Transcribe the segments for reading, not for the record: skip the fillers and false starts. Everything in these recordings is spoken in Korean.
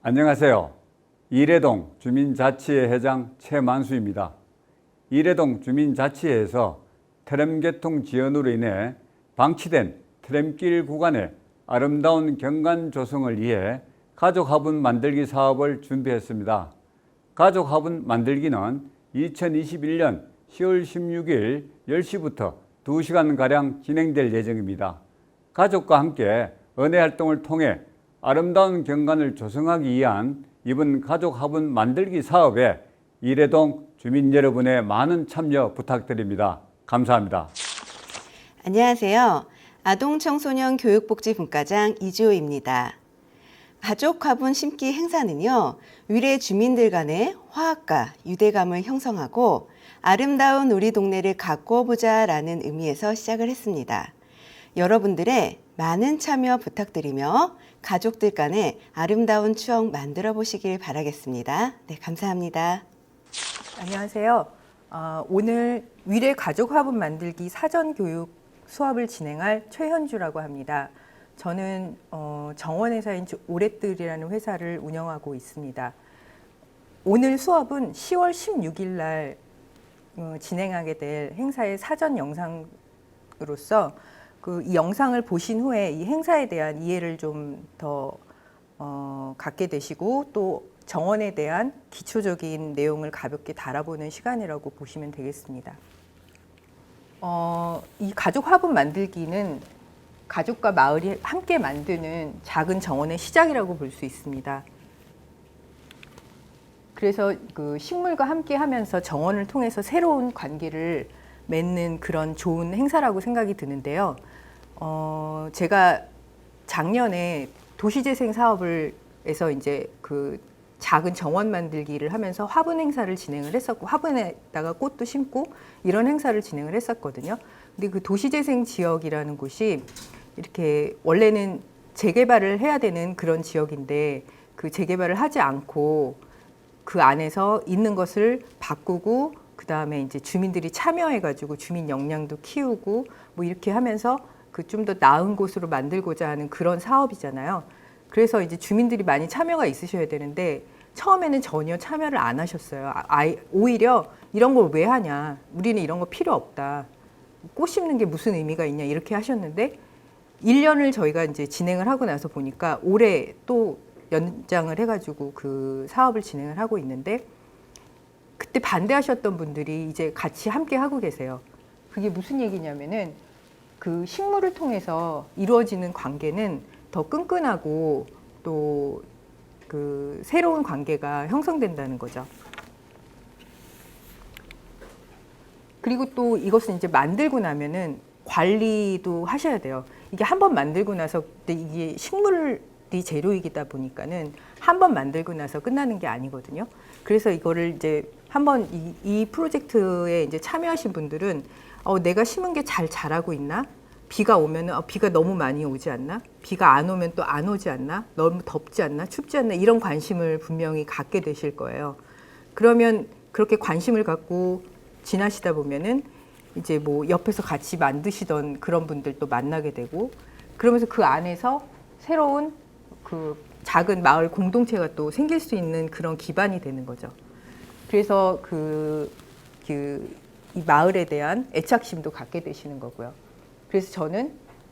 안녕하세요. 이래동 주민자치회 회장 최만수입니다. 이래동 주민자치회에서 트램 개통 지연으로 인해 방치된 트램길 구간의 아름다운 경관 조성을 위해 가족 화분 만들기 사업을 준비했습니다. 가족 화분 만들기는 2021년 10월 16일 10시부터 2시간가량 진행될 예정입니다. 가족과 함께 은혜 활동을 통해 아름다운 경관을 조성하기 위한 이번 가족 화분 만들기 사업에 이래동 주민 여러분의 많은 참여 부탁드립니다. 감사합니다. 안녕하세요. 아동청소년 교육복지분과장 이주호입니다. 가족 화분 심기 행사는요, 위례 주민들 간의 화합과 유대감을 형성하고 아름다운 우리 동네를 가꾸어 보자라는 의미에서 시작을 했습니다. 여러분들의 많은 참여 부탁드리며 가족들 간의 아름다운 추억 만들어 보시길 바라겠습니다. 네, 감사합니다. 안녕하세요. 오늘 위례 가족 화분 만들기 사전 교육 수업을 진행할 최현주라고 합니다. 저는 정원회사인 오랫들이라는 회사를 운영하고 있습니다. 오늘 수업은 10월 16일 날 진행하게 될 행사의 사전 영상으로서 이 영상을 보신 후에 이 행사에 대한 이해를 좀 더 갖게 되시고 또 정원에 대한 기초적인 내용을 가볍게 달아보는 시간이라고 보시면 되겠습니다. 이 가족 화분 만들기는 가족과 마을이 함께 만드는 작은 정원의 시작이라고 볼 수 있습니다. 그래서 그 식물과 함께 하면서 정원을 통해서 새로운 관계를 맺는 그런 좋은 행사라고 생각이 드는데요. 제가 작년에 도시재생 사업을 해서 이제 그 작은 정원 만들기를 하면서 화분 행사를 진행을 했었고, 화분에다가 꽃도 심고 이런 행사를 진행을 했었거든요. 근데 그 도시재생 지역이라는 곳이 이렇게 원래는 재개발을 해야 되는 그런 지역인데 그 재개발을 하지 않고 그 안에서 있는 것을 바꾸고 그 다음에 이제 주민들이 참여해가지고 주민 역량도 키우고 뭐 이렇게 하면서 그 좀 더 나은 곳으로 만들고자 하는 그런 사업이잖아요. 그래서 이제 주민들이 많이 참여가 있으셔야 되는데 처음에는 전혀 참여를 안 하셨어요. 오히려 이런 걸 왜 하냐, 우리는 이런 거 필요 없다, 꽃 심는 게 무슨 의미가 있냐 이렇게 하셨는데 1년을 저희가 이제 진행을 하고 나서 보니까 올해 또 연장을 해가지고 그 사업을 진행을 하고 있는데 그때 반대하셨던 분들이 이제 같이 함께 하고 계세요. 그게 무슨 얘기냐면은 그 식물을 통해서 이루어지는 관계는 더 끈끈하고 또 그 새로운 관계가 형성된다는 거죠. 그리고 또 이것은 이제 만들고 나면은 관리도 하셔야 돼요. 이게 한번 만들고 나서 이게 식물이 재료이다 보니까는 한번 만들고 나서 끝나는 게 아니거든요. 그래서 이거를 이제 한번 이 프로젝트에 이제 참여하신 분들은 내가 심은 게 잘 자라고 있나? 비가 오면은 비가 너무 많이 오지 않나? 비가 안 오면 또 안 오지 않나? 너무 덥지 않나? 춥지 않나? 이런 관심을 분명히 갖게 되실 거예요. 그러면 그렇게 관심을 갖고 지나시다 보면은 이제 뭐 옆에서 같이 만드시던 그런 분들도 만나게 되고 그러면서 그 안에서 새로운 그 작은 마을 공동체가 또 생길 수 있는 그런 기반이 되는 거죠. 그래서 이 마을에 대한 애착심도 갖게 되시는 거고요. 그래서 저는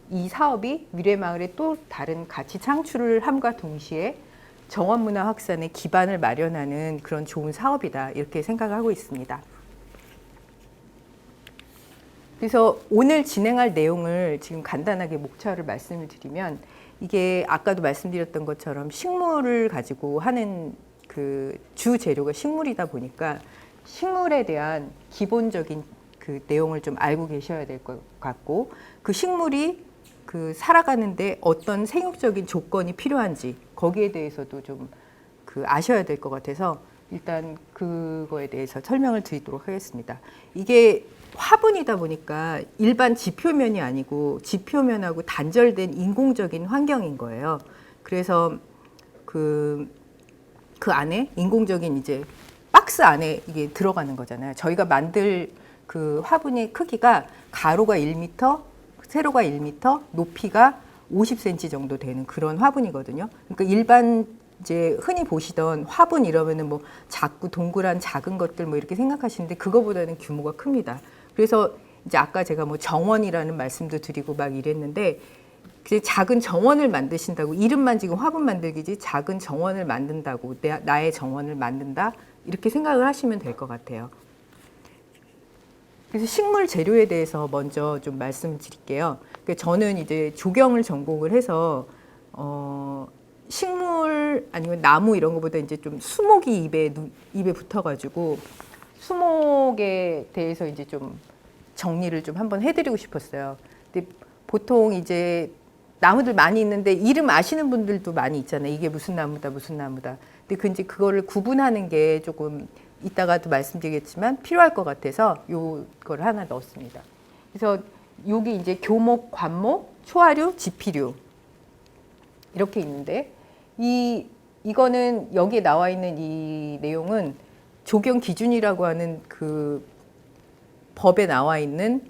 이 사업이 위례마을의 또 다른 가치 창출을 함과 동시에 정원문화 확산의 기반을 마련하는 그런 좋은 사업이다 이렇게 생각하고 있습니다. 그래서 오늘 진행할 내용을 지금 간단하게 목차를 말씀을 드리면 이게 아까도 말씀드렸던 것처럼 식물을 가지고 하는 그 주 재료가 식물이다 보니까 식물에 대한 기본적인 그 내용을 좀 알고 계셔야 될 것 같고 그 식물이 그 살아가는데 어떤 생육적인 조건이 필요한지 거기에 대해서도 좀 그 아셔야 될 것 같아서 일단 그거에 대해서 설명을 드리도록 하겠습니다. 이게 화분이다 보니까 일반 지표면이 아니고 지표면하고 단절된 인공적인 환경인 거예요. 그래서 그 안에 인공적인 이제 박스 안에 이게 들어가는 거잖아요. 저희가 만들 그 화분의 크기가 가로가 1m, 세로가 1m, 높이가 50cm 정도 되는 그런 화분이거든요. 그러니까 일반 이제 흔히 보시던 화분 이러면은 뭐 작고 동그란 작은 것들 뭐 이렇게 생각하시는데 그거보다는 규모가 큽니다. 그래서 이제 아까 제가 뭐 정원이라는 말씀도 드리고 막 이랬는데 그 작은 정원을 만드신다고 이름만 지금 화분 만들기지 작은 정원을 만든다고 나의 정원을 만든다 이렇게 생각을 하시면 될 것 같아요. 그래서 식물 재료에 대해서 먼저 좀 말씀드릴게요. 저는 이제 조경을 전공을 해서 식물 아니면 나무 이런 것보다 이제 좀 수목이 입에 붙어가지고 수목에 대해서 이제 좀 정리를 좀 한번 해드리고 싶었어요. 근데 보통 이제 나무들 많이 있는데 이름 아시는 분들도 많이 있잖아요. 이게 무슨 나무다, 무슨 나무다. 근데 이제 그거를 구분하는 게 조금 이따가도 말씀드리겠지만 필요할 것 같아서 요걸 하나 넣었습니다. 그래서 여기 이제 교목, 관목, 초하류, 지피류 이렇게 있는데 이거는 여기에 나와 있는 이 내용은 조경 기준이라고 하는 그 법에 나와 있는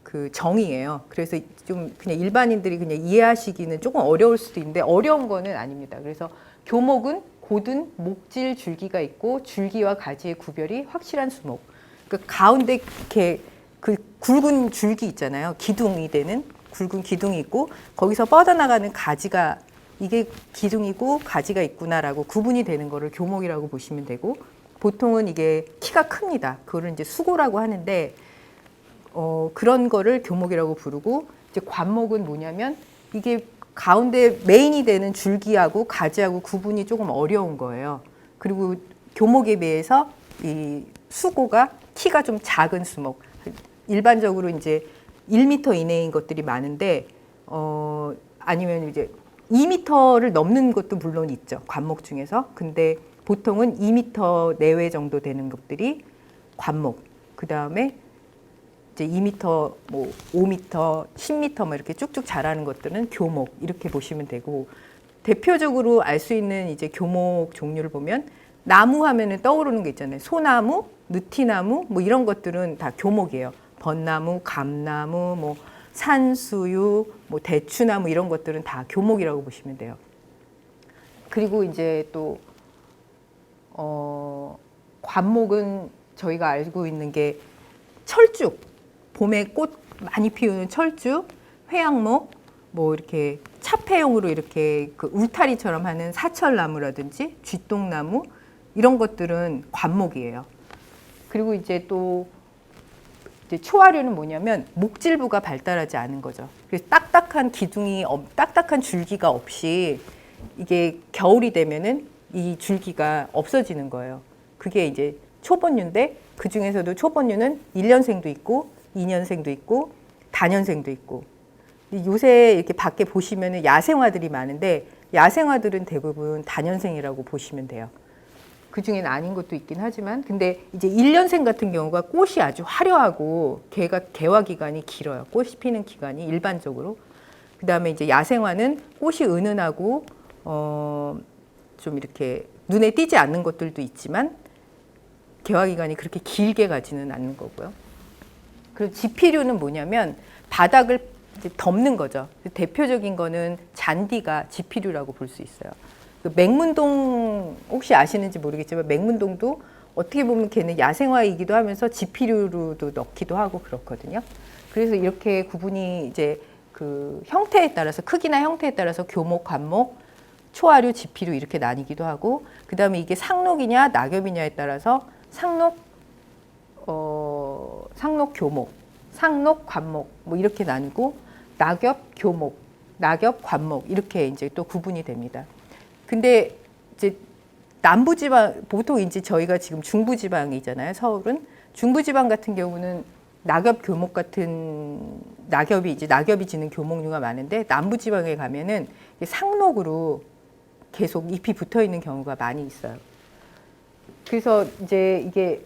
그 정의예요. 그래서 좀 그냥 일반인들이 그냥 이해하시기는 조금 어려울 수도 있는데 어려운 거는 아닙니다. 그래서 교목은 곧은 목질 줄기가 있고 줄기와 가지의 구별이 확실한 수목. 그 가운데 이렇게 그 굵은 줄기 있잖아요. 기둥이 되는 굵은 기둥이 있고 거기서 뻗어나가는 가지가 이게 기둥이고 가지가 있구나라고 구분이 되는 거를 교목이라고 보시면 되고 보통은 이게 키가 큽니다. 그거를 이제 수고라고 하는데 그런 거를 교목이라고 부르고 이제 관목은 뭐냐면 이게 가운데 메인이 되는 줄기하고 가지하고 구분이 조금 어려운 거예요. 그리고 교목에 비해서 이 수고가 키가 좀 작은 수목. 일반적으로 이제 1m 이내인 것들이 많은데 아니면 이제 2m를 넘는 것도 물론 있죠. 관목 중에서. 근데 보통은 2m 내외 정도 되는 것들이 관목. 그다음에 이제 2m, 뭐 5m, 10m 뭐 이렇게 쭉쭉 자라는 것들은 교목 이렇게 보시면 되고 대표적으로 알 수 있는 이제 교목 종류를 보면 나무 하면은 떠오르는 게 있잖아요. 소나무, 느티나무 뭐 이런 것들은 다 교목이에요. 벚나무, 감나무, 뭐 산수유, 뭐 대추나무 이런 것들은 다 교목이라고 보시면 돼요. 그리고 이제 또 관목은 저희가 알고 있는 게 철쭉, 봄에 꽃 많이 피우는 철쭉, 회양목, 뭐 이렇게 차폐용으로 이렇게 그 울타리처럼 하는 사철나무라든지 쥐똥나무 이런 것들은 관목이에요. 그리고 이제 또 이제 초하류는 뭐냐면 목질부가 발달하지 않은 거죠. 그래서 딱딱한 기둥이, 딱딱한 줄기가 없이 이게 겨울이 되면은 이 줄기가 없어지는 거예요. 그게 이제 초본류인데 그 중에서도 초본류는 1년생도 있고 2년생도 있고 다년생도 있고 요새 이렇게 밖에 보시면은 야생화들이 많은데 야생화들은 대부분 다년생이라고 보시면 돼요. 그 중엔 아닌 것도 있긴 하지만 근데 이제 1년생 같은 경우가 꽃이 아주 화려하고 개화 기간이 길어요. 꽃이 피는 기간이 일반적으로. 그다음에 이제 야생화는 꽃이 은은하고 좀 이렇게 눈에 띄지 않는 것들도 있지만 개화 기간이 그렇게 길게 가지는 않는 거고요. 그리고 지피류는 뭐냐면 바닥을 이제 덮는 거죠. 대표적인 거는 잔디가 지피류라고 볼 수 있어요. 그 맹문동 혹시 아시는지 모르겠지만 맹문동도 어떻게 보면 걔는 야생화이기도 하면서 지피류로도 넣기도 하고 그렇거든요. 그래서 이렇게 구분이 이제 그 형태에 따라서 크기나 형태에 따라서 교목, 관목, 초하류, 지피류 이렇게 나뉘기도 하고 그다음에 이게 상록이냐 낙엽이냐에 따라서 상록 교목, 상록 관목 뭐 이렇게 나뉘고 낙엽 교목, 낙엽 관목 이렇게 이제 또 구분이 됩니다. 근데 이제 남부지방 보통 이제 저희가 지금 중부지방이잖아요. 서울은 중부지방 같은 경우는 낙엽 교목 같은 낙엽이 지는 교목류가 많은데 남부지방에 가면은 상록으로 계속 잎이 붙어 있는 경우가 많이 있어요. 그래서 이제 이게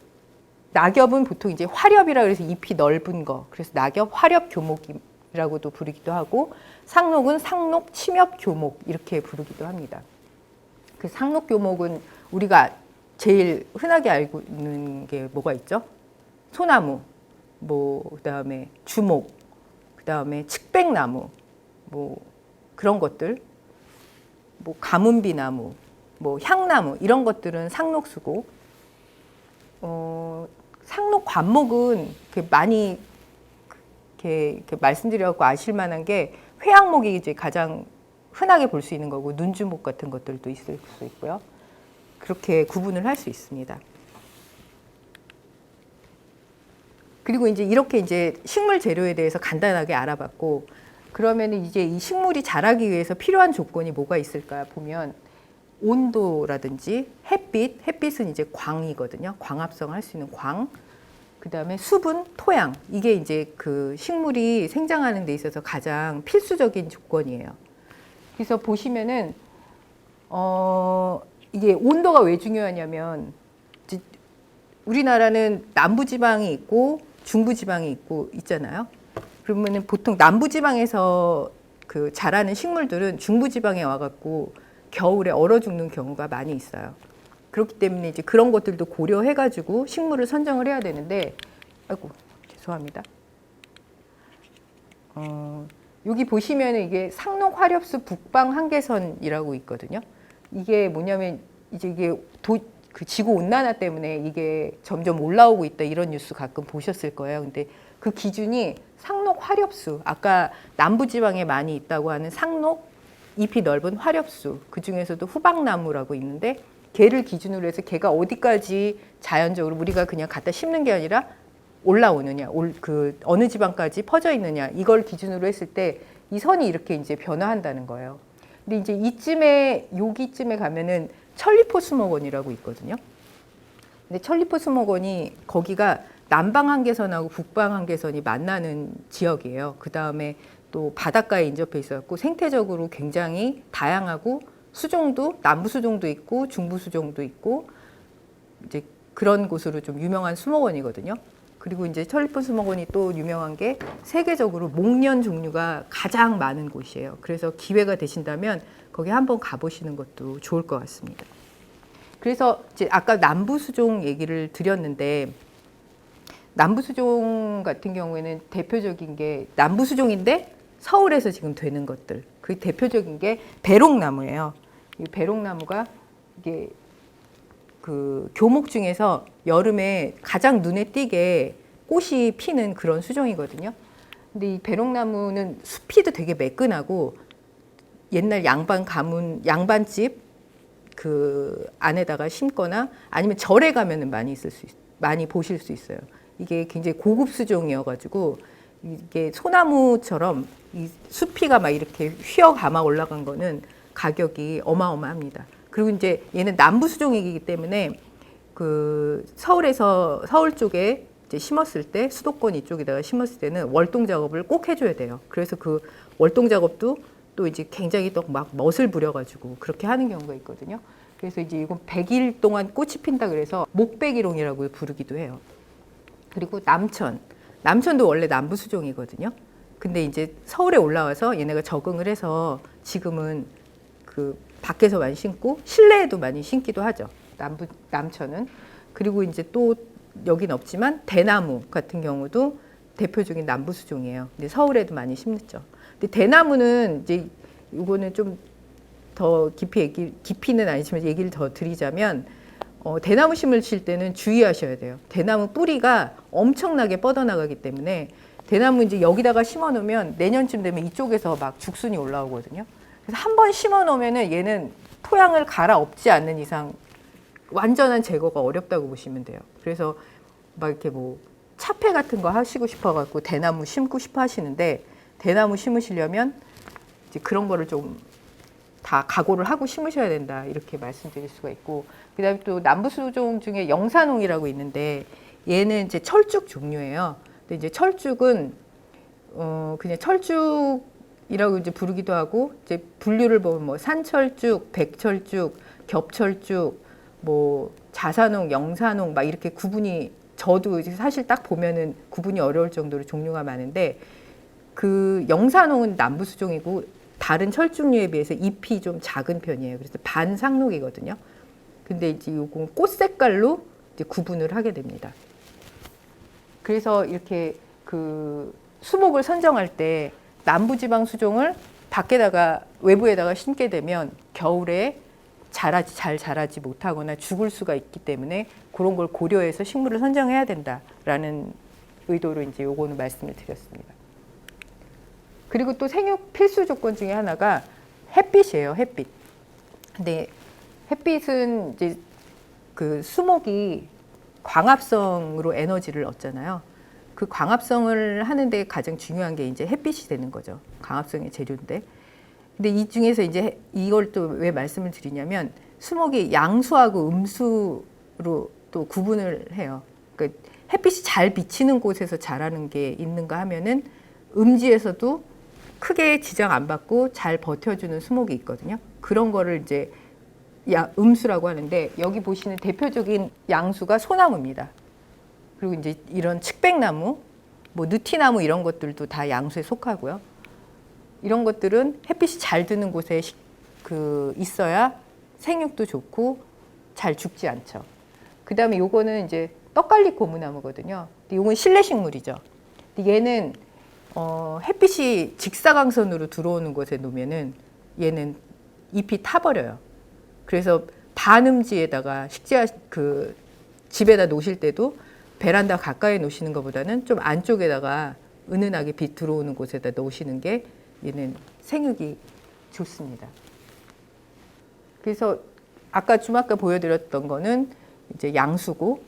낙엽은 보통 이제 화렵이라 그래서 잎이 넓은 거. 그래서 낙엽 화렵 교목이라고도 부르기도 하고 상록은 상록 침엽 교목 이렇게 부르기도 합니다. 그 상록 교목은 우리가 제일 흔하게 알고 있는 게 뭐가 있죠? 소나무, 뭐 그다음에 주목, 그다음에 측백나무, 뭐 그런 것들, 뭐 가문비나무 뭐 향나무 이런 것들은 상록수고, 상록 관목은 많이 이렇게 말씀드려갖고 아실 만한 게 회양목이 이제 가장 흔하게 볼 수 있는 거고, 눈주목 같은 것들도 있을 수 있고요. 그렇게 구분을 할 수 있습니다. 그리고 이제 이렇게 이제 식물 재료에 대해서 간단하게 알아봤고, 그러면 이제 이 식물이 자라기 위해서 필요한 조건이 뭐가 있을까 보면, 온도라든지 햇빛은 이제 광이거든요. 광합성을 할 수 있는 광. 그 다음에 수분, 토양. 이게 이제 그 식물이 생장하는 데 있어서 가장 필수적인 조건이에요. 그래서 보시면은, 이게 온도가 왜 중요하냐면, 우리나라는 남부지방이 있고 중부지방이 있고 있잖아요. 그러면은 보통 남부지방에서 그 자라는 식물들은 중부지방에 와갖고 겨울에 얼어 죽는 경우가 많이 있어요. 그렇기 때문에 이제 그런 것들도 고려해가지고 식물을 선정을 해야 되는데, 아이고, 죄송합니다. 여기 보시면은 이게 상록 화렵수 북방 한계선이라고 있거든요. 이게 뭐냐면 이제 이게 그 지구 온난화 때문에 이게 점점 올라오고 있다 이런 뉴스 가끔 보셨을 거예요. 근데 그 기준이 상록 화렵수, 아까 남부지방에 많이 있다고 하는 상록, 잎이 넓은 화렵수, 그 중에서도 후박나무라고 있는데, 걔를 기준으로 해서 걔가 어디까지 자연적으로 우리가 그냥 갖다 심는 게 아니라 올라오느냐, 그 어느 지방까지 퍼져 있느냐, 이걸 기준으로 했을 때 이 선이 이렇게 이제 변화한다는 거예요. 근데 이제 여기쯤에 가면은 천리포수목원이라고 있거든요. 근데 천리포수목원이 거기가 남방 한계선하고 북방 한계선이 만나는 지역이에요. 그 다음에 또 바닷가에 인접해 있었고 생태적으로 굉장히 다양하고, 수종도 남부 수종도 있고 중부 수종도 있고 이제 그런 곳으로 좀 유명한 수목원이거든요. 그리고 이제 천리포수목원이 또 유명한 게 세계적으로 목련 종류가 가장 많은 곳이에요. 그래서 기회가 되신다면 거기 한번 가보시는 것도 좋을 것 같습니다. 그래서 이제 아까 남부수종 얘기를 드렸는데, 남부수종 같은 경우에는 대표적인 게 남부수종인데 서울에서 지금 되는 것들, 그 대표적인 게 배롱나무예요. 이 배롱나무가 이게 그 교목 중에서 여름에 가장 눈에 띄게 꽃이 피는 그런 수종이거든요. 근데 이 배롱나무는 숲이도 되게 매끈하고, 옛날 양반 가문, 양반집 그 안에다가 심거나 아니면 절에 가면은 많이 보실 수 있어요. 이게 굉장히 고급 수종이어가지고, 이게 소나무처럼 이 숲이가 막 이렇게 휘어감아 올라간 거는 가격이 어마어마합니다. 그리고 이제 얘는 남부 수종이기 때문에 그 서울 쪽에 이제 심었을 때, 수도권 이쪽에다가 심었을 때는 월동 작업을 꼭 해줘야 돼요. 그래서 그 월동 작업도 또 이제 굉장히 또 막 멋을 부려가지고 그렇게 하는 경우가 있거든요. 그래서 이제 이건 100일 동안 꽃이 핀다 그래서 목백일홍이라고 부르기도 해요. 그리고 남천도 원래 남부 수종이거든요. 근데 이제 서울에 올라와서 얘네가 적응을 해서 지금은 그 밖에서 많이 심고 실내에도 많이 심기도 하죠. 남천은. 그리고 이제 또 여긴 없지만 대나무 같은 경우도 대표적인 남부 수종이에요. 근데 서울에도 많이 심죠. 근데 대나무는 이제 이거는 좀 더 깊이는 아니지만 얘기를 더 드리자면, 대나무 심으실 때는 주의하셔야 돼요. 대나무 뿌리가 엄청나게 뻗어나가기 때문에, 대나무 이제 여기다가 심어 놓으면 내년쯤 되면 이쪽에서 막 죽순이 올라오거든요. 그래서 한 번 심어 놓으면은 얘는 토양을 갈아엎지 않는 이상 완전한 제거가 어렵다고 보시면 돼요. 그래서 막 이렇게 뭐 차폐 같은 거 하시고 싶어 갖고 대나무 심고 싶어 하시는데, 대나무 심으시려면 이제 그런 거를 좀 다 각오를 하고 심으셔야 된다, 이렇게 말씀드릴 수가 있고, 그다음에 또 남부수종 중에 영산홍이라고 있는데, 얘는 이제 철쭉 종류예요. 근데 이제 철쭉은 그냥 철쭉이라고 이제 부르기도 하고, 이제 분류를 보면 뭐 산철쭉, 백철쭉, 겹철쭉, 뭐 자산홍, 영산홍 막 이렇게 구분이, 저도 이제 사실 딱 보면은 구분이 어려울 정도로 종류가 많은데, 그 영산홍은 남부수종이고 다른 철쭉류에 비해서 잎이 좀 작은 편이에요. 그래서 반상록이거든요. 근데 이제 요건 꽃 색깔로 이제 구분을 하게 됩니다. 그래서 이렇게 그 수목을 선정할 때 남부지방 수종을 밖에다가 외부에다가 심게 되면 겨울에 잘 자라지 못하거나 죽을 수가 있기 때문에 그런 걸 고려해서 식물을 선정해야 된다라는 의도로 이제 요거는 말씀을 드렸습니다. 그리고 또 생육 필수 조건 중에 하나가 햇빛이에요. 햇빛. 근데 햇빛은 이제 그 수목이 광합성으로 에너지를 얻잖아요. 그 광합성을 하는데 가장 중요한 게 이제 햇빛이 되는 거죠. 광합성의 재료인데. 근데 이 중에서 이제 이걸 또 왜 말씀을 드리냐면 수목이 양수하고 음수로 또 구분을 해요. 그러니까 햇빛이 잘 비치는 곳에서 자라는 게 있는가 하면은 음지에서도 크게 지장 안 받고 잘 버텨주는 수목이 있거든요. 그런 거를 이제 음수라고 하는데 여기 보시는 대표적인 양수가 소나무입니다. 그리고 이제 이런 측백나무, 뭐 느티나무 이런 것들도 다 양수에 속하고요. 이런 것들은 햇빛이 잘 드는 곳에 있어야 생육도 좋고 잘 죽지 않죠. 그 다음에 요거는 이제 떡갈릭 고무나무거든요. 근데 요건 실내 식물이죠. 근데 얘는 햇빛이 직사광선으로 들어오는 곳에 놓으면은 얘는 잎이 타버려요. 그래서 반음지에다가 집에다 놓으실 때도 베란다 가까이 놓으시는 것보다는 좀 안쪽에다가 은은하게 빛 들어오는 곳에다 놓으시는 게 얘는 생육이 좋습니다. 그래서 아까 주막가 보여드렸던 거는 이제 양수고,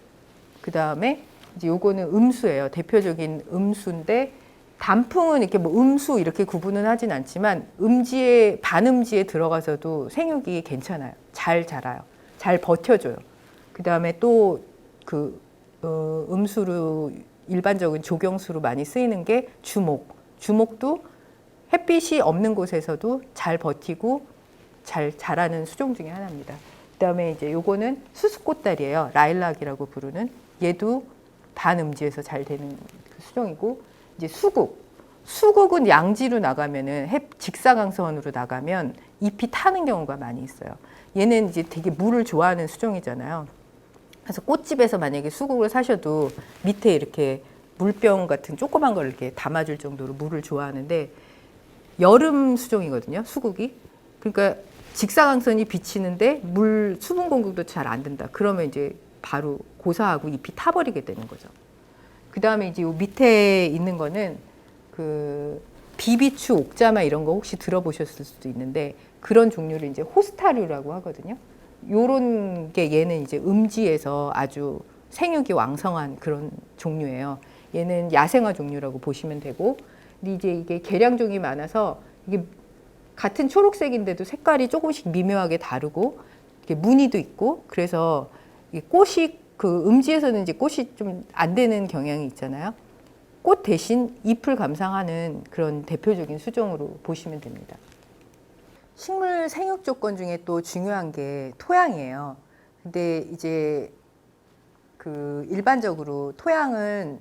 그 다음에 이제 요거는 음수예요. 대표적인 음수인데 단풍은 이렇게 뭐 음수 이렇게 구분은 하진 않지만 반음지에 들어가서도 생육이 괜찮아요. 잘 자라요. 잘 버텨줘요. 그 다음에 또 음수로 일반적인 조경수로 많이 쓰이는 게 주목. 주목도 햇빛이 없는 곳에서도 잘 버티고 잘 자라는 수종 중에 하나입니다. 그 다음에 이제 요거는 수수꽃달이에요. 라일락이라고 부르는. 얘도 반음지에서 잘 되는 그 수종이고, 이제 수국은 양지로 나가면은 직사광선으로 나가면 잎이 타는 경우가 많이 있어요. 얘는 이제 되게 물을 좋아하는 수종이잖아요. 그래서 꽃집에서 만약에 수국을 사셔도 밑에 이렇게 물병 같은 조그만 걸 이렇게 담아줄 정도로 물을 좋아하는데 여름 수종이거든요, 수국이. 그러니까 직사광선이 비치는데 수분 공급도 잘 안 된다. 그러면 이제 바로 고사하고 잎이 타버리게 되는 거죠. 그 다음에 이제 요 밑에 있는 거는 비비추, 옥자마 이런 거 혹시 들어보셨을 수도 있는데 그런 종류를 이제 호스타류라고 하거든요. 요런 게 얘는 이제 음지에서 아주 생육이 왕성한 그런 종류예요. 얘는 야생화 종류라고 보시면 되고, 근데 이제 이게 개량종이 많아서 이게 같은 초록색인데도 색깔이 조금씩 미묘하게 다르고 이렇게 무늬도 있고, 그래서 꽃이 음지에서는 이제 꽃이 좀 안 되는 경향이 있잖아요. 꽃 대신 잎을 감상하는 그런 대표적인 수종으로 보시면 됩니다. 식물 생육 조건 중에 또 중요한 게 토양이에요. 근데 이제 일반적으로 토양은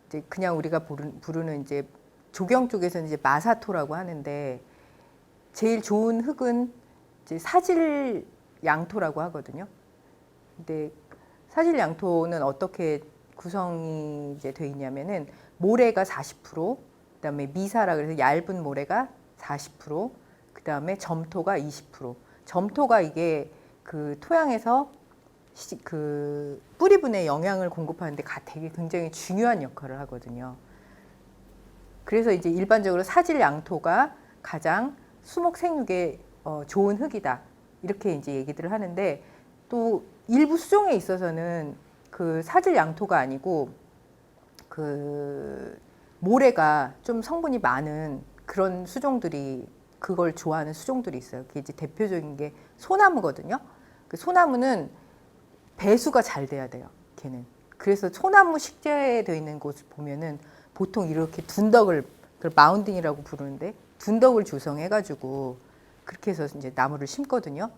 이제 그냥 우리가 부르는 이제 조경 쪽에서는 이제 마사토라고 하는데 제일 좋은 흙은 이제 사질 양토라고 하거든요. 근데 사질 양토는 어떻게 구성이 이제 돼 있냐면은 모래가 40%, 그다음에 미사라 그래서 얇은 모래가 40%, 그다음에 점토가 20%. 점토가 이게 토양에서 뿌리분에 영양을 공급하는데 되게 굉장히 중요한 역할을 하거든요. 그래서 이제 일반적으로 사질 양토가 가장 수목 생육에 좋은 흙이다. 이렇게 이제 얘기들을 하는데 또 일부 수종에 있어서는 사질 양토가 아니고 모래가 좀 성분이 많은 그런 수종들이 그걸 좋아하는 수종들이 있어요. 그게 이제 대표적인 게 소나무거든요. 그 소나무는 배수가 잘 돼야 돼요. 걔는. 그래서 소나무 식재에 되어 있는 곳을 보면은 보통 이렇게 둔덕을 마운딩이라고 부르는데 둔덕을 조성해가지고 그렇게 해서 이제 나무를 심거든요.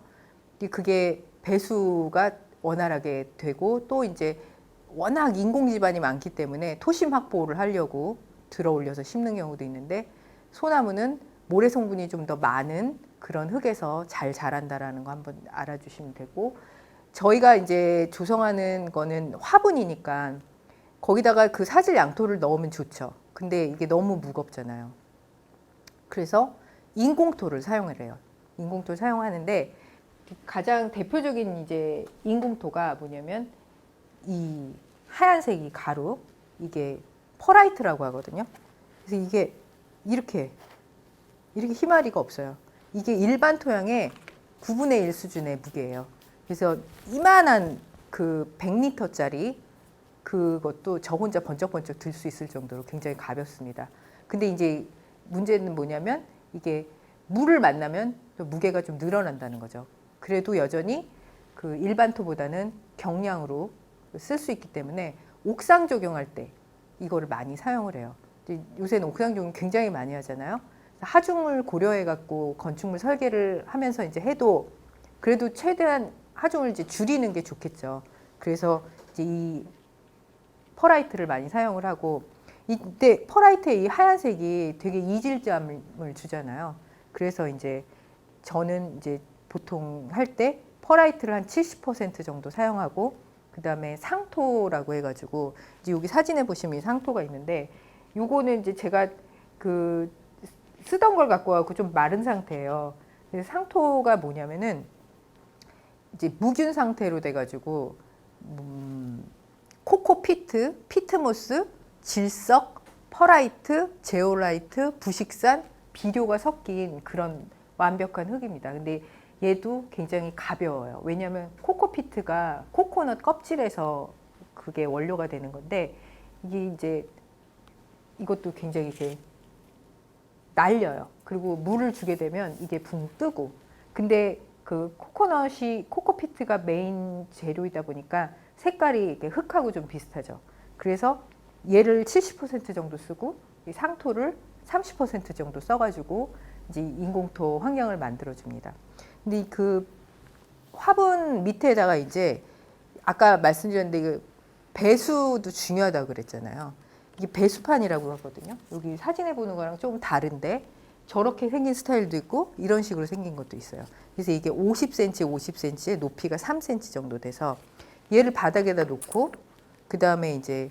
그게 배수가 원활하게 되고 또 이제 워낙 인공 지반이 많기 때문에 토심 확보를 하려고 들어 올려서 심는 경우도 있는데 소나무는 모래 성분이 좀 더 많은 그런 흙에서 잘 자란다라는 거 한번 알아주시면 되고, 저희가 이제 조성하는 거는 화분이니까 거기다가 그 사질 양토를 넣으면 좋죠. 근데 이게 너무 무겁잖아요. 그래서 인공토를 사용을 해요. 인공토를 사용하는데 가장 대표적인 이제 인공토가 뭐냐면 이 하얀색이 가루, 이게 퍼라이트라고 하거든요. 그래서 이게 이렇게 희마리가 없어요. 이게 일반 토양의 9분의 1 수준의 무게예요. 그래서 이만한 그 100리터짜리 그것도 저 혼자 번쩍번쩍 들 수 있을 정도로 굉장히 가볍습니다. 근데 이제 문제는 뭐냐면 이게 물을 만나면 또 무게가 좀 늘어난다는 거죠. 그래도 여전히 그 일반 토보다는 경량으로 쓸 수 있기 때문에 옥상 조경할 때 이거를 많이 사용을 해요. 요새는 옥상 조경 굉장히 많이 하잖아요. 하중을 고려해 갖고 건축물 설계를 하면서 이제 해도 그래도 최대한 하중을 이제 줄이는 게 좋겠죠. 그래서 이제 이 퍼라이트를 많이 사용을 하고, 이때 퍼라이트의 이 하얀색이 되게 이질감을 주잖아요. 그래서 이제 저는 이제 보통 할 때 퍼라이트를 한 70% 정도 사용하고, 그 다음에 상토라고 해가지고 이제 여기 사진에 보시면 이 상토가 있는데, 요거는 이제 제가 그 쓰던 걸 갖고 와서 좀 마른 상태예요. 그래서 상토가 뭐냐면은 이제 무균 상태로 돼가지고 코코피트, 피트모스, 질석, 퍼라이트, 제올라이트, 부식산, 비료가 섞인 그런 완벽한 흙입니다. 근데 얘도 굉장히 가벼워요. 왜냐하면 코코피트가 코코넛 껍질에서 그게 원료가 되는 건데, 이게 이제 이것도 굉장히 이제 날려요. 그리고 물을 주게 되면 이게 붕 뜨고. 근데 그 코코피트가 메인 재료이다 보니까 색깔이 이렇게 흙하고 좀 비슷하죠. 그래서 얘를 70% 정도 쓰고 이 상토를 30% 정도 써가지고 이제 인공토 환경을 만들어줍니다. 근데 그 화분 밑에다가 이제 아까 말씀드렸는데 그 배수도 중요하다고 그랬잖아요. 이게 배수판이라고 하거든요. 여기 사진에 보는 거랑 조금 다른데 저렇게 생긴 스타일도 있고 이런 식으로 생긴 것도 있어요. 그래서 이게 50cm, 50cm에 높이가 3cm 정도 돼서 얘를 바닥에다 놓고 그 다음에 이제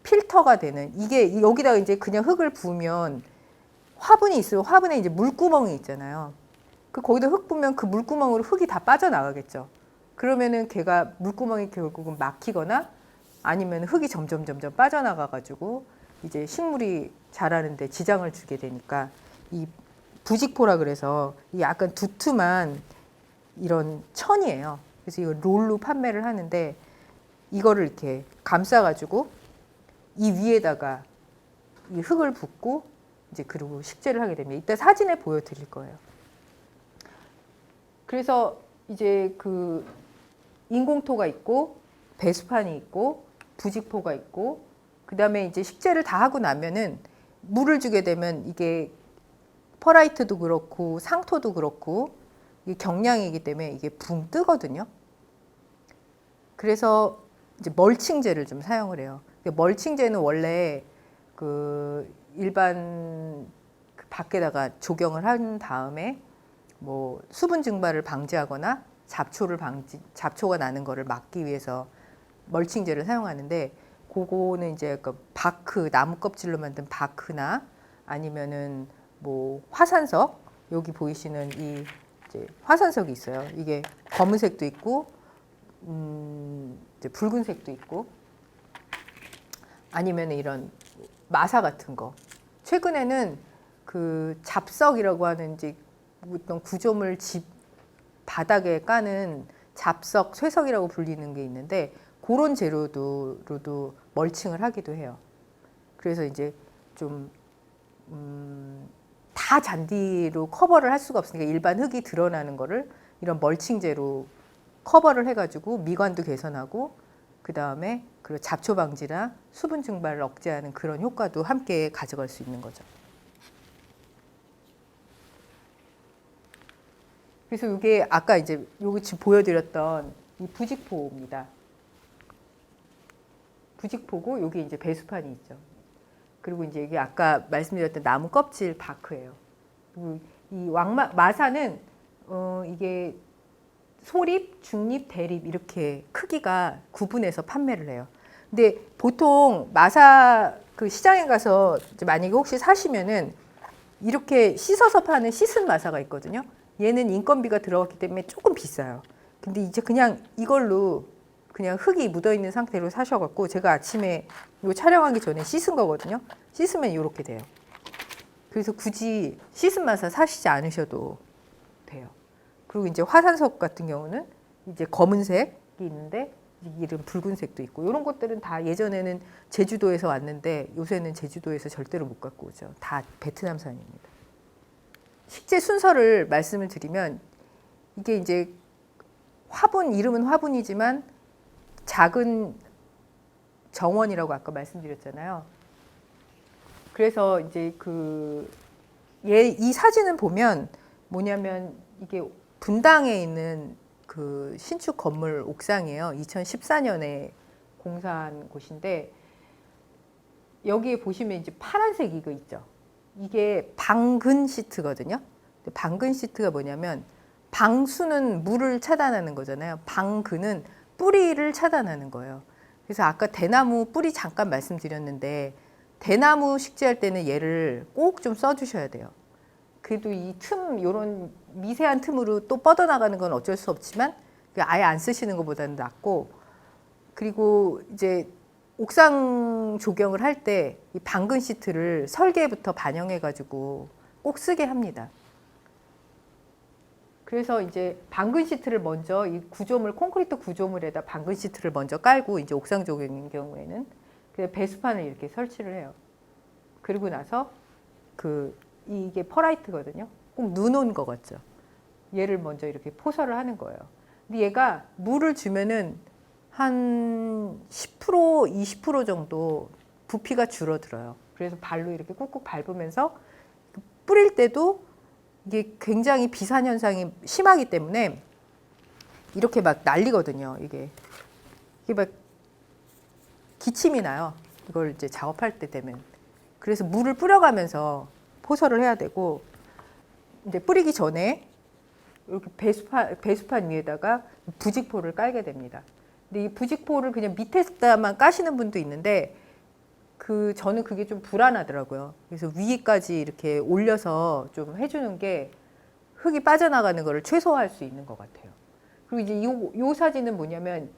필터가 되는, 이게 여기다가 이제 그냥 흙을 부으면 화분이 있으면 화분에 이제 물구멍이 있잖아요. 그 거기다 흙 부으면 그 물구멍으로 흙이 다 빠져나가겠죠. 그러면은 걔가 물구멍이 결국은 막히거나 아니면 흙이 점점 빠져나가가지고 이제 식물이 자라는데 지장을 주게 되니까, 이 부직포라 그래서 이 약간 두툼한 이런 천이에요. 그래서 이거 롤로 판매를 하는데, 이거를 이렇게 감싸가지고 이 위에다가 이 흙을 붓고 이제 그리고 식재를 하게 됩니다. 이따 사진에 보여드릴 거예요. 그래서 이제 그 인공토가 있고 배수판이 있고 부직포가 있고, 그 다음에 이제 식재를 다 하고 나면은 물을 주게 되면 이게 퍼라이트도 그렇고 상토도 그렇고 이게 경량이기 때문에 이게 붕 뜨거든요. 그래서 이제 멀칭제를 좀 사용을 해요. 멀칭제는 원래 그 일반 그 밖에다가 조경을 한 다음에 뭐 수분 증발을 방지하거나 잡초가 나는 거를 막기 위해서 멀칭제를 사용하는데, 그거는 이제 그 바크, 나무 껍질로 만든 바크나 아니면은 뭐 화산석, 여기 보이시는 이 이제 화산석이 있어요. 이게 검은색도 있고 이제 붉은색도 있고, 아니면 이런 마사 같은 거. 최근에는 그 잡석이라고 하는 이제 어떤 구조물 집 바닥에 까는 잡석, 쇠석이라고 불리는 게 있는데, 그런 재료로도 멀칭을 하기도 해요. 그래서 이제 좀 다 잔디로 커버를 할 수가 없으니까 일반 흙이 드러나는 거를 이런 멀칭제로 커버를 해가지고 미관도 개선하고, 그 다음에 그리고 잡초 방지나 수분 증발을 억제하는 그런 효과도 함께 가져갈 수 있는 거죠. 그래서 이게 아까 이제 여기 지금 보여드렸던 이 부직포입니다. 부직포고 여기 이제 배수판이 있죠. 그리고 이제 이게 아까 말씀드렸던 나무 껍질 바크예요. 그리고 이 마사는 이게 소립, 중립, 대립 이렇게 크기가 구분해서 판매를 해요. 근데 보통 마사 그 시장에 가서 만약에 혹시 사시면은 이렇게 씻어서 파는 씻은 마사가 있거든요. 얘는 인건비가 들어갔기 때문에 조금 비싸요. 근데 이제 그냥 이걸로 그냥 흙이 묻어있는 상태로 사셔갖고 제가 아침에 이거 촬영하기 전에 씻은 거거든요. 씻으면 이렇게 돼요. 그래서 굳이 씻은 마사 사시지 않으셔도 돼요. 그리고 이제 화산석 같은 경우는 이제 검은색이 있는데 이런 붉은색도 있고 이런 것들은 다 예전에는 제주도에서 왔는데 요새는 제주도에서 절대로 못 갖고 오죠. 다 베트남산입니다. 식재 순서를 말씀을 드리면 이게 이제 화분, 이름은 화분이지만 작은 정원이라고 아까 말씀드렸잖아요. 그래서 이제 이 사진은 보면 뭐냐면 이게 분당에 있는 그 신축 건물 옥상이에요. 2014년에 공사한 곳인데 여기에 보시면 이제 파란색 이거 있죠. 이게 방근 시트거든요. 방근 시트가 뭐냐면 방수는 물을 차단하는 거잖아요. 방근은 뿌리를 차단하는 거예요. 그래서 아까 대나무 뿌리 잠깐 말씀드렸는데 대나무 식재할 때는 얘를 꼭 좀 써주셔야 돼요. 그래도 이 틈, 요런 미세한 틈으로 또 뻗어나가는 건 어쩔 수 없지만 아예 안 쓰시는 것보다는 낫고, 그리고 이제 옥상 조경을 할 때 이 방근 시트를 설계부터 반영해가지고 꼭 쓰게 합니다. 그래서 이제 방근 시트를 먼저 이 구조물, 콘크리트 구조물에다 방근 시트를 먼저 깔고 이제 옥상 조경인 경우에는 그냥 배수판을 이렇게 설치를 해요. 그리고 나서 이게 퍼라이트거든요. 꼭 눈 온 거 같죠. 얘를 먼저 이렇게 포설을 하는 거예요. 근데 얘가 물을 주면은 한 10%, 20% 정도 부피가 줄어들어요. 그래서 발로 이렇게 꾹꾹 밟으면서 뿌릴 때도 이게 굉장히 비산 현상이 심하기 때문에 이렇게 막 날리거든요. 이게 막 기침이 나요. 이걸 이제 작업할 때 되면. 그래서 물을 뿌려가면서 포설을 해야 되고, 이제 뿌리기 전에 이렇게 배수판 위에다가 부직포를 깔게 됩니다. 근데 이 부직포를 그냥 밑에다만 까시는 분도 있는데 저는 그게 좀 불안하더라고요. 그래서 위까지 이렇게 올려서 좀 해주는 게 흙이 빠져나가는 거를 최소화할 수 있는 것 같아요. 그리고 이제 요 사진은 뭐냐면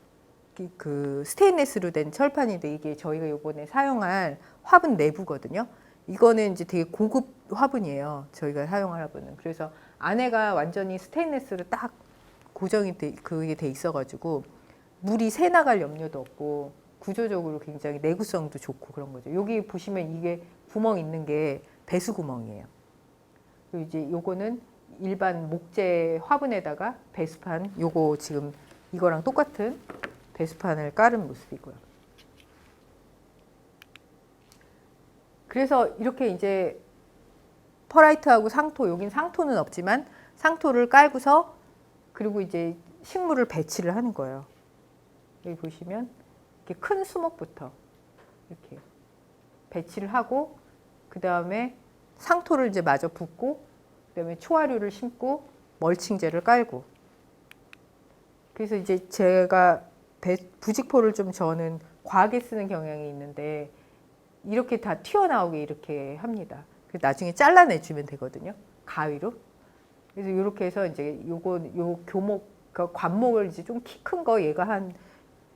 그 스테인리스로 된 철판인데 이게 저희가 이번에 사용할 화분 내부거든요. 이거는 이제 되게 고급 화분이에요. 저희가 사용할 화분은. 그래서 안에가 완전히 스테인리스로 딱 고정이 그게 돼 있어가지고 물이 새 나갈 염려도 없고 구조적으로 굉장히 내구성도 좋고 그런 거죠. 여기 보시면 이게 구멍 있는 게 배수 구멍이에요. 그리고 이제 요거는 일반 목재 화분에다가 배수판, 요거 지금 이거랑 똑같은 배수판을 깔은 모습이고요. 그래서 이렇게 이제 퍼라이트하고 상토, 여긴 상토는 없지만 상토를 깔고서 그리고 이제 식물을 배치를 하는 거예요. 여기 보시면 이렇게 큰 수목부터 이렇게 배치를 하고 그 다음에 상토를 이제 마저 붓고 그 다음에 초화류를 심고 멀칭제를 깔고, 그래서 이제 제가 부직포를 좀 저는 과하게 쓰는 경향이 있는데 이렇게 다 튀어나오게 이렇게 합니다. 그래서 나중에 잘라내주면 되거든요. 가위로. 그래서 이렇게 해서 이제 요 교목, 그 관목을 이제 좀 키 큰 거 얘가 한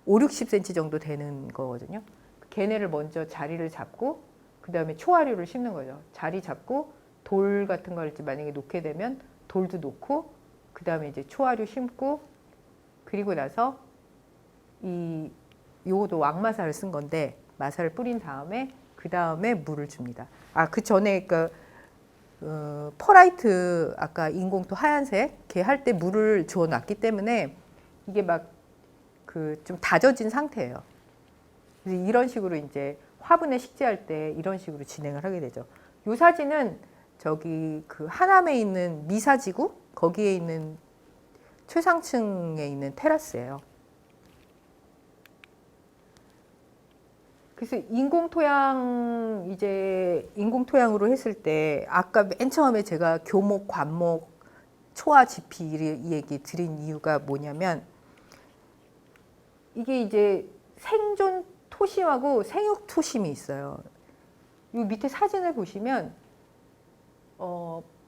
5, 60cm 정도 되는 거거든요. 걔네를 먼저 자리를 잡고 그 다음에 초화류를 심는 거죠. 자리 잡고 돌 같은 걸 이제 만약에 놓게 되면 돌도 놓고 그 다음에 이제 초화류 심고, 그리고 나서 요것도 왕마사를 쓴 건데 마사를 뿌린 다음에 그 다음에 물을 줍니다. 그 전에 퍼라이트 아까 인공토 하얀색 걔 할 때 물을 주워 놨기 때문에 이게 막 좀 다져진 상태예요. 그래서 이런 식으로 이제 화분에 식재할 때 이런 식으로 진행을 하게 되죠. 이 사진은 저기 하남에 있는 미사지구 거기에 있는 최상층에 있는 테라스예요. 그래서 인공토양으로 했을 때 아까 맨 처음에 제가 교목, 관목, 초화, 지피 이 얘기 드린 이유가 뭐냐면 이게 이제 생존 토심하고 생육 토심이 있어요. 이 밑에 사진을 보시면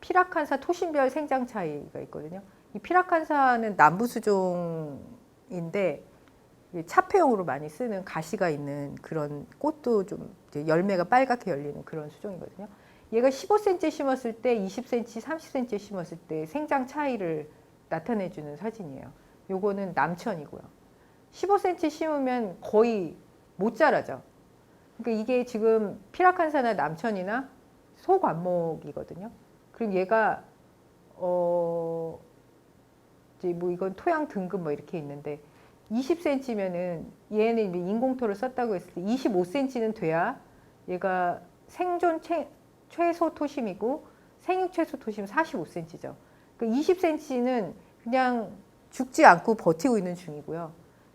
피라칸사 토심별 생장 차이가 있거든요. 이 피라칸사는 남부 수종인데 차폐용으로 많이 쓰는 가시가 있는 그런 꽃도 좀 이제 열매가 빨갛게 열리는 그런 수종이거든요. 얘가 15cm 심었을 때, 20cm, 30cm 심었을 때 생장 차이를 나타내주는 사진이에요. 요거는 남천이고요. 15cm 심으면 거의 못 자라죠. 그러니까 이게 지금 피라칸사나 남천이나 소관목이거든요. 그럼 얘가 이제 뭐 이건 토양 등급 뭐 이렇게 있는데 20cm면은 얘는 인공토를 썼다고 했을 때 25cm는 돼야 얘가 생존 최소 토심이고 생육 최소 토심 45cm죠. 그 20cm는 그냥 죽지 않고 버티고 있는 중이고요.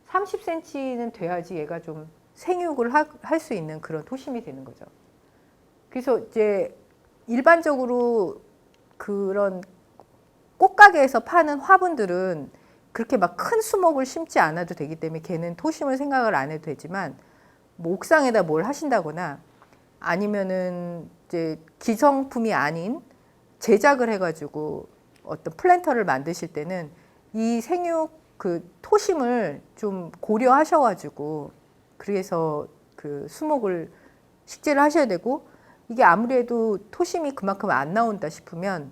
30cm는 돼야지 얘가 좀 생육을 할 수 있는 그런 토심이 되는 거죠. 그래서 이제 일반적으로 그런 꽃가게에서 파는 화분들은 그렇게 막 큰 수목을 심지 않아도 되기 때문에 걔는 토심을 생각을 안 해도 되지만 뭐 옥상에다 뭘 하신다거나 아니면은 이제 기성품이 아닌 제작을 해가지고 어떤 플랜터를 만드실 때는 이 생육 그 토심을 좀 고려하셔가지고 그래서 그 수목을 식재를 하셔야 되고 이게 아무래도 토심이 그만큼 안 나온다 싶으면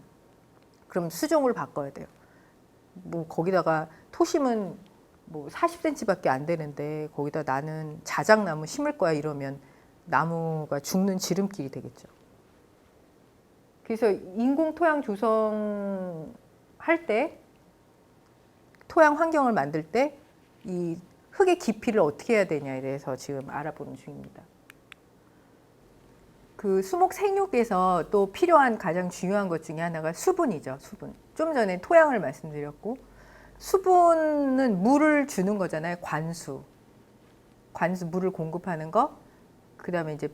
그럼 수종을 바꿔야 돼요. 뭐 거기다가 토심은 뭐 40cm밖에 안 되는데 거기다 나는 자작나무 심을 거야 이러면 나무가 죽는 지름길이 되겠죠. 그래서 인공 토양 조성할 때 토양 환경을 만들 때 이 흙의 깊이를 어떻게 해야 되냐에 대해서 지금 알아보는 중입니다. 그 수목 생육에서 또 필요한 가장 중요한 것 중에 하나가 수분이죠. 수분. 좀 전에 토양을 말씀드렸고 수분은 물을 주는 거잖아요. 관수 물을 공급하는 거. 그다음에 이제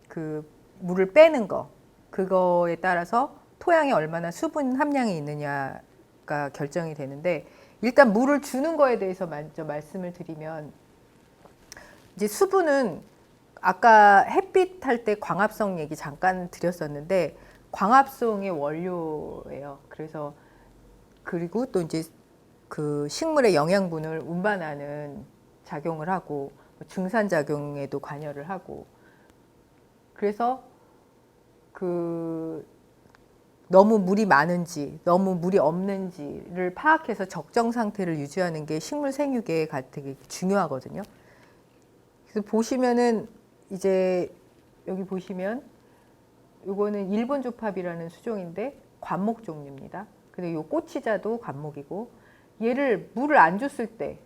그 물을 빼는 거. 그거에 따라서 토양에 얼마나 수분 함량이 있느냐가 결정이 되는데 일단 물을 주는 거에 대해서 먼저 말씀을 드리면 이제 수분은 아까 햇빛 할 때 광합성 얘기 잠깐 드렸었는데 광합성의 원료예요. 그래서 그리고 또 이제 그 식물의 영양분을 운반하는 작용을 하고 증산 작용에도 관여를 하고 그래서 그 너무 물이 많은지 너무 물이 없는지를 파악해서 적정 상태를 유지하는 게 식물 생육에 되게 중요하거든요. 그래서 보시면은 이제 여기 보시면 이거는 일본 조팝이라는 수종인데 관목 종류입니다. 근데 이 꽃치자도 관목이고 얘를 물을 안 줬을 때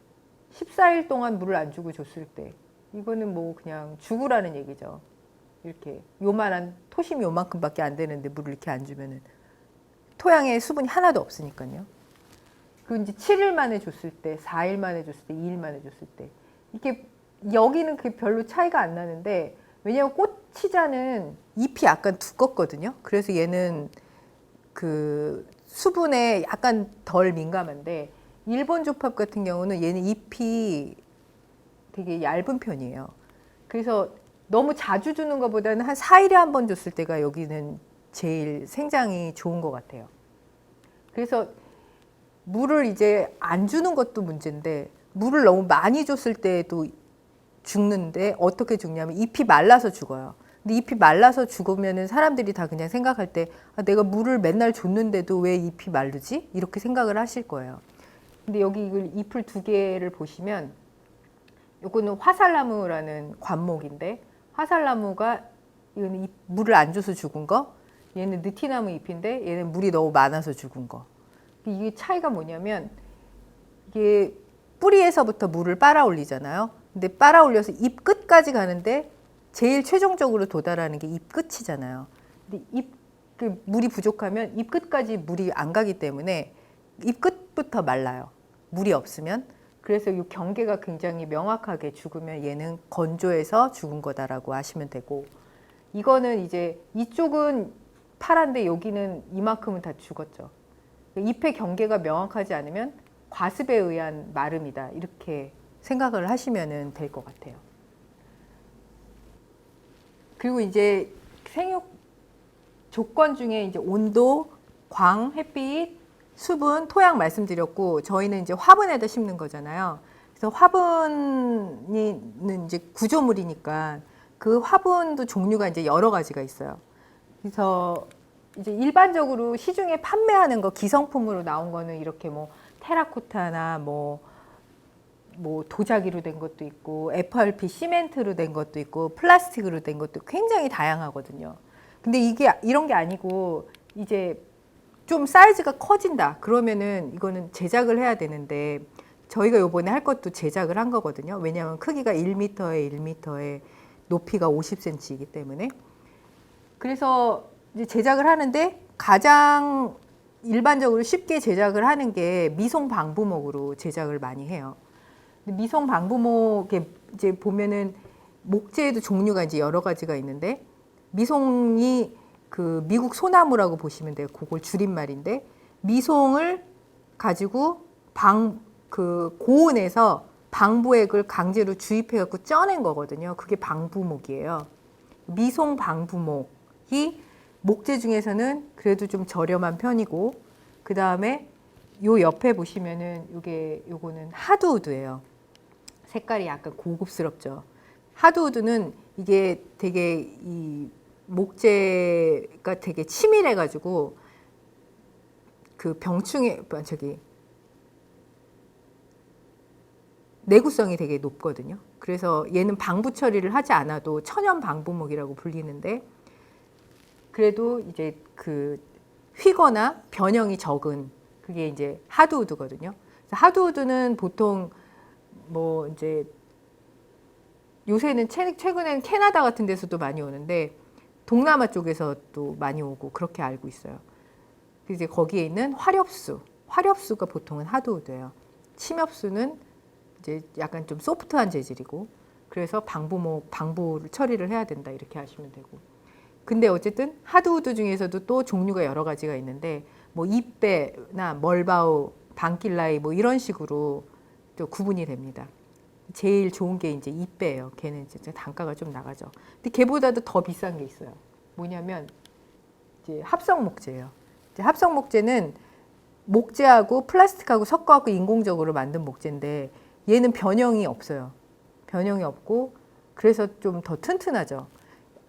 14일 동안 물을 안 주고 줬을 때 이거는 뭐 그냥 죽으라는 얘기죠. 이렇게 요만한 토심이 요만큼밖에 안 되는데 물을 이렇게 안 주면은 토양에 수분이 하나도 없으니까요. 그리고 이제 7일 만에 줬을 때, 4일 만에 줬을 때, 2일 만에 줬을 때 이렇게 여기는 그 별로 차이가 안 나는데 왜냐하면 꽃치자는 잎이 약간 두껍거든요. 그래서 얘는 그 수분에 약간 덜 민감한데 일본 조팝 같은 경우는 얘는 잎이 되게 얇은 편이에요. 그래서 너무 자주 주는 것보다는 한 4일에 한 번 줬을 때가 여기는 제일 생장이 좋은 것 같아요. 그래서 물을 이제 안 주는 것도 문제인데 물을 너무 많이 줬을 때도 죽는데 어떻게 죽냐면 잎이 말라서 죽어요. 근데 잎이 말라서 죽으면은 사람들이 다 그냥 생각할 때 아, 내가 물을 맨날 줬는데도 왜 잎이 마르지? 이렇게 생각을 하실 거예요. 근데 여기 이걸 잎을 두 개를 보시면 요거는 화살나무라는 관목인데 화살나무가 이거는 물을 안 줘서 죽은 거 얘는 느티나무 잎인데 얘는 물이 너무 많아서 죽은 거. 이게 차이가 뭐냐면 이게 뿌리에서부터 물을 빨아 올리잖아요. 근데 빨아 올려서 잎 끝까지 가는데 제일 최종적으로 도달하는 게 잎 끝이잖아요. 근데 그 물이 부족하면 잎 끝까지 물이 안 가기 때문에 잎 끝부터 말라요. 물이 없으면. 그래서 이 경계가 굉장히 명확하게 죽으면 얘는 건조해서 죽은 거다라고 하시면 되고 이거는 이제 이쪽은 파란데 여기는 이만큼은 다 죽었죠. 잎의 경계가 명확하지 않으면 과습에 의한 마름이다. 이렇게 생각을 하시면 될 것 같아요. 그리고 이제 생육 조건 중에 이제 온도, 광, 햇빛, 수분, 토양 말씀드렸고 저희는 이제 화분에다 심는 거잖아요. 그래서 화분은 이제 구조물이니까 그 화분도 종류가 이제 여러 가지가 있어요. 그래서 이제 일반적으로 시중에 판매하는 거 기성품으로 나온 거는 이렇게 뭐 테라코타나 뭐 도자기로 된 것도 있고 FRP 시멘트로 된 것도 있고 플라스틱으로 된 것도 굉장히 다양하거든요. 근데 이게 이런 게 아니고 이제 좀 사이즈가 커진다 그러면은 이거는 제작을 해야 되는데 저희가 요번에 할 것도 제작을 한 거거든요. 왜냐하면 크기가 1m에 1m에 높이가 50cm이기 때문에. 그래서 이제 제작을 하는데 가장 일반적으로 쉽게 제작을 하는 게 미송 방부목으로 제작을 많이 해요. 미송 방부목에 이제 보면은 목재에도 종류가 이제 여러 가지가 있는데 미송이 그 미국 소나무라고 보시면 돼요. 그걸 줄임말인데 미송을 가지고 고온에서 방부액을 강제로 주입해 갖고 쪄낸 거거든요. 그게 방부목이에요. 미송 방부목이 목재 중에서는 그래도 좀 저렴한 편이고 그 다음에 요 옆에 보시면은 요거는 하드우드예요. 색깔이 약간 고급스럽죠. 하드우드는 이게 되게 이 목재가 되게 치밀해가지고 그 내구성이 되게 높거든요. 그래서 얘는 방부 처리를 하지 않아도 천연 방부목이라고 불리는데 그래도 이제 그 휘거나 변형이 적은 그게 이제 하드우드거든요. 하드우드는 보통 뭐 이제 요새는 최근에는 캐나다 같은 데서도 많이 오는데 동남아 쪽에서도 많이 오고 그렇게 알고 있어요. 이제 거기에 있는 화렵수가 보통은 하드우드예요. 침엽수는 이제 약간 좀 소프트한 재질이고 그래서 방부를 처리를 해야 된다 이렇게 하시면 되고. 근데 어쨌든 하드우드 중에서도 또 종류가 여러 가지가 있는데 뭐 이빼나 멀바우, 방길라이 뭐 이런 식으로 또 구분이 됩니다. 제일 좋은 게 이제 이빼예요. 걔는 진짜 단가가 좀 나가죠. 근데 걔보다도 더 비싼 게 있어요. 뭐냐면 이제 합성 목재예요. 이제 합성 목재는 목재하고 플라스틱하고 섞어갖고 인공적으로 만든 목재인데 얘는 변형이 없어요. 변형이 없고 그래서 좀 더 튼튼하죠.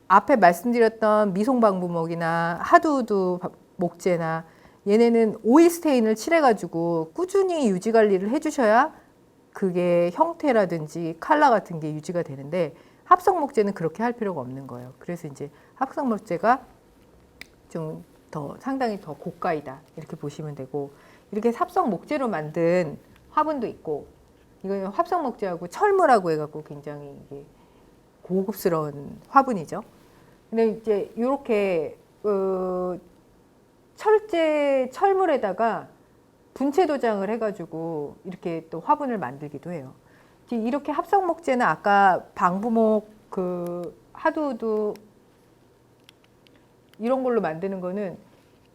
앞에 말씀드렸던 미송방부목이나 하드우드 목재나 얘네는 오일 스테인을 칠해가지고 꾸준히 유지 관리를 해주셔야 그게 형태라든지 컬러 같은 게 유지가 되는데 합성 목재는 그렇게 할 필요가 없는 거예요. 그래서 이제 합성 목재가 좀 상당히 더 고가이다 이렇게 보시면 되고 이렇게 합성 목재로 만든 화분도 있고 이거는 합성 목재하고 철물하고 해갖고 굉장히 이게 고급스러운 화분이죠. 근데 이제 이렇게 철물에다가 분체 도장을 해가지고 이렇게 또 화분을 만들기도 해요. 이렇게 합성 목재는 아까 방부목, 하드우드 이런 걸로 만드는 거는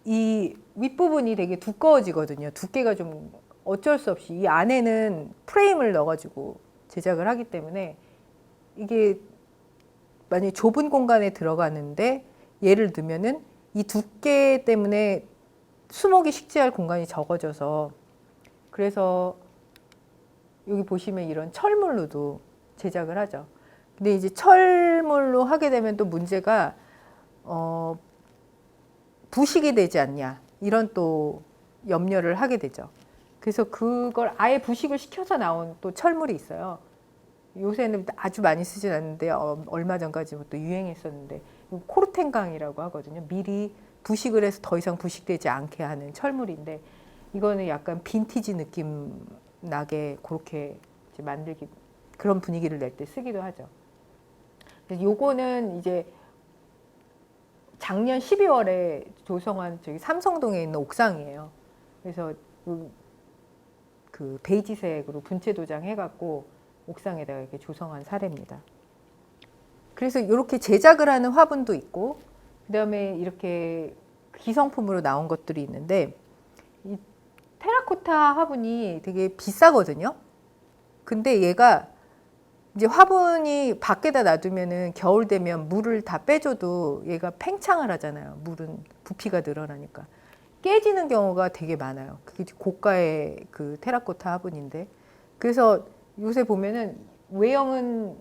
이 윗부분이 되게 두꺼워지거든요. 두께가 좀 어쩔 수 없이 이 안에는 프레임을 넣어가지고 제작을 하기 때문에 이게 만약에 좁은 공간에 들어가는데 얘를 넣으면은 이 두께 때문에 수목이 식재할 공간이 적어져서 그래서 여기 보시면 이런 철물로도 제작을 하죠. 근데 이제 철물로 하게 되면 또 문제가 부식이 되지 않냐 이런 또 염려를 하게 되죠. 그래서 그걸 아예 부식을 시켜서 나온 또 철물이 있어요. 요새는 아주 많이 쓰진 않는데 얼마 전까지 또 유행했었는데 코르텐강이라고 하거든요. 미리 부식을 해서 더 이상 부식되지 않게 하는 철물인데 이거는 약간 빈티지 느낌 나게 그렇게 이제 만들기 그런 분위기를 낼 때 쓰기도 하죠. 요거는 이제 작년 12월에 조성한 저기 삼성동에 있는 옥상이에요. 그래서 그 베이지색으로 분체 도장 해갖고 옥상에다가 이렇게 조성한 사례입니다. 그래서 이렇게 제작을 하는 화분도 있고, 그 다음에 이렇게 기성품으로 나온 것들이 있는데, 이 테라코타 화분이 되게 비싸거든요. 근데 얘가 이제 화분이 밖에다 놔두면은 겨울 되면 물을 다 빼줘도 얘가 팽창을 하잖아요. 물은 부피가 늘어나니까. 깨지는 경우가 되게 많아요. 그게 고가의 그 테라코타 화분인데, 그래서 요새 보면은 외형은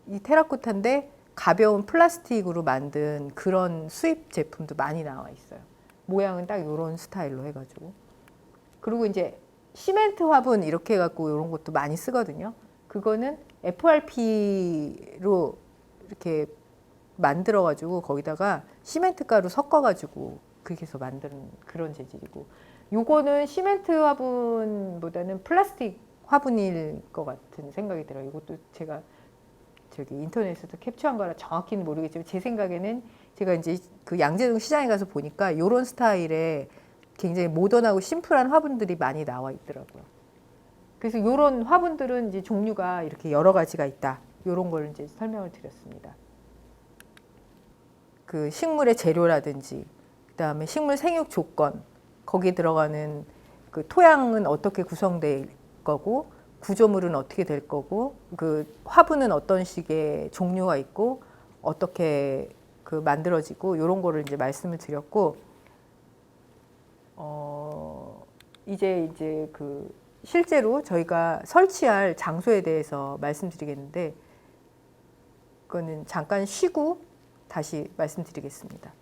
이 테라코타인데 가벼운 플라스틱으로 만든 그런 수입 제품도 많이 나와 있어요. 모양은 딱 이런 스타일로 해가지고. 그리고 이제 시멘트 화분 이렇게 해갖고 이런 것도 많이 쓰거든요. 그거는 FRP로 이렇게 만들어가지고 거기다가 시멘트 가루 섞어가지고 그렇게 해서 만드는 그런 재질이고, 요거는 시멘트 화분보다는 플라스틱 화분일 것 같은 생각이 들어요. 이것도 제가 저기 인터넷에서 캡처한 거라 정확히는 모르겠지만 제 생각에는 제가 이제 그 양재동 시장에 가서 보니까 요런 스타일의 굉장히 모던하고 심플한 화분들이 많이 나와 있더라고요. 그래서 요런 화분들은 이제 종류가 이렇게 여러 가지가 있다. 요런 걸 이제 설명을 드렸습니다. 그 식물의 재료라든지, 그다음에 식물 생육 조건, 거기에 들어가는 그 토양은 어떻게 구성될 거고, 구조물은 어떻게 될 거고, 그 화분은 어떤 식의 종류가 있고 어떻게 그 만들어지고, 이런 거를 이제 말씀을 드렸고, 이제 그 실제로 저희가 설치할 장소에 대해서 말씀드리겠는데, 그거는 잠깐 쉬고 다시 말씀드리겠습니다.